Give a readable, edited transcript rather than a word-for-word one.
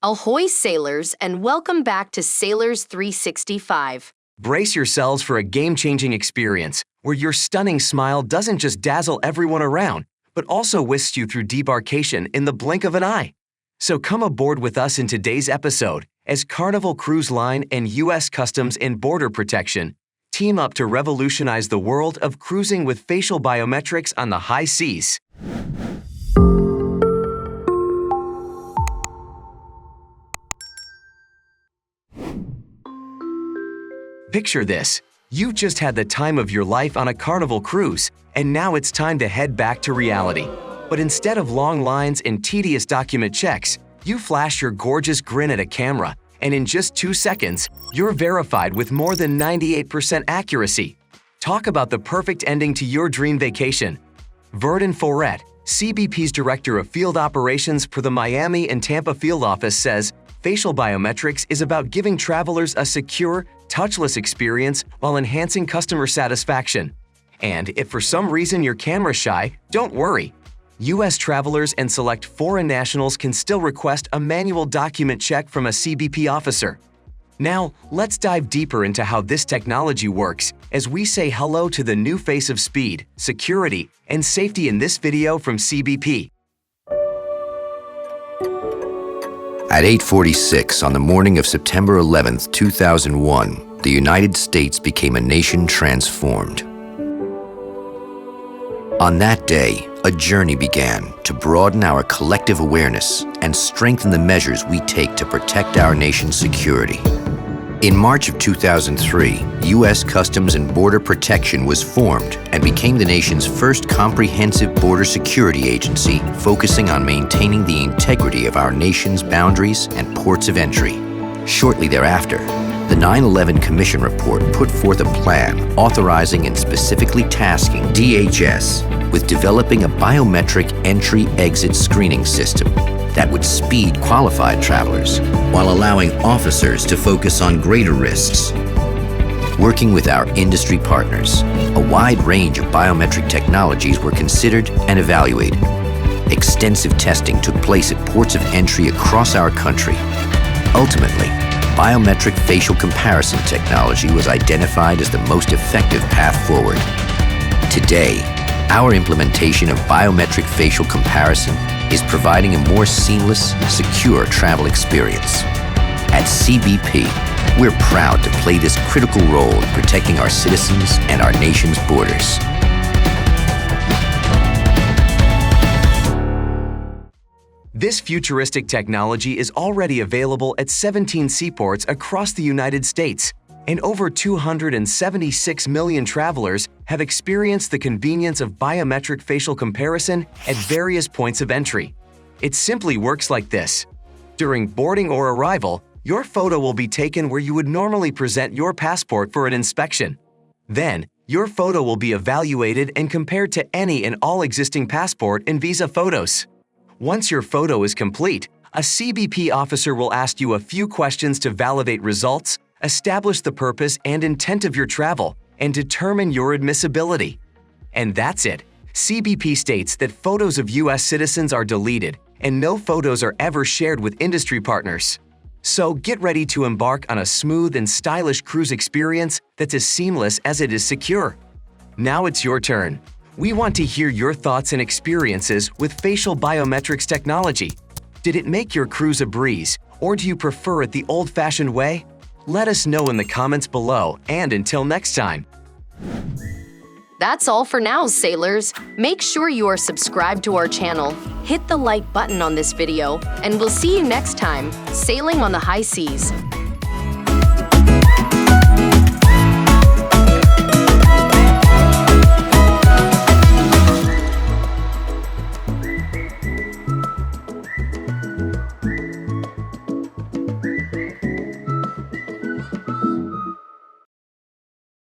Ahoy, sailors, and welcome back to Sailors 365. Brace yourselves for a game-changing experience where your stunning smile doesn't just dazzle everyone around, but also whisks you through debarkation in the blink of an eye. So come aboard with us in today's episode as Carnival Cruise Line and U.S. Customs and Border Protection team up to revolutionize the world of cruising with facial biometrics on the high seas. Picture this. You've just had the time of your life on a Carnival cruise, and now it's time to head back to reality. But instead of long lines and tedious document checks, you flash your gorgeous grin at a camera, and in just 2 seconds, you're verified with more than 98% accuracy. Talk about the perfect ending to your dream vacation. Verdun Foret, CBP's Director of Field Operations for the Miami and Tampa Field Office, says facial biometrics is about giving travelers a secure, touchless experience while enhancing customer satisfaction. And if for some reason you're camera shy, don't worry. U.S. travelers and select foreign nationals can still request a manual document check from a CBP officer. Now, let's dive deeper into how this technology works as we say hello to the new face of speed, security, and safety in this video from CBP. At 8:46 on the morning of September 11, 2001, the United States became a nation transformed. On that day, a journey began to broaden our collective awareness and strengthen the measures we take to protect our nation's security. In March of 2003, U.S. Customs and Border Protection was formed and became the nation's first comprehensive border security agency focusing on maintaining the integrity of our nation's boundaries and ports of entry. Shortly thereafter, the 9/11 Commission report put forth a plan authorizing and specifically tasking DHS with developing a biometric entry-exit screening system that would speed qualified travelers while allowing officers to focus on greater risks. Working with our industry partners, a wide range of biometric technologies were considered and evaluated. Extensive testing took place at ports of entry across our country. Ultimately, biometric facial comparison technology was identified as the most effective path forward. Today, our implementation of biometric facial comparison is providing a more seamless, secure travel experience. At CBP, we're proud to play this critical role in protecting our citizens and our nation's borders. This futuristic technology is already available at 17 seaports across the United States, and over 276 million travelers have experienced the convenience of biometric facial comparison at various points of entry. It simply works like this. During boarding or arrival, your photo will be taken where you would normally present your passport for an inspection. Then, your photo will be evaluated and compared to any and all existing passport and visa photos. Once your photo is complete, a CBP officer will ask you a few questions to validate results, establish the purpose and intent of your travel, and determine your admissibility. And that's it. CBP states that photos of U.S. citizens are deleted, and no photos are ever shared with industry partners. So get ready to embark on a smooth and stylish cruise experience that's as seamless as it is secure. Now it's your turn. We want to hear your thoughts and experiences with facial biometrics technology. Did it make your cruise a breeze, or do you prefer it the old-fashioned way? Let us know in the comments below, and until next time. That's all for now, sailors. Make sure you are subscribed to our channel, hit the like button on this video, and we'll see you next time, sailing on the high seas.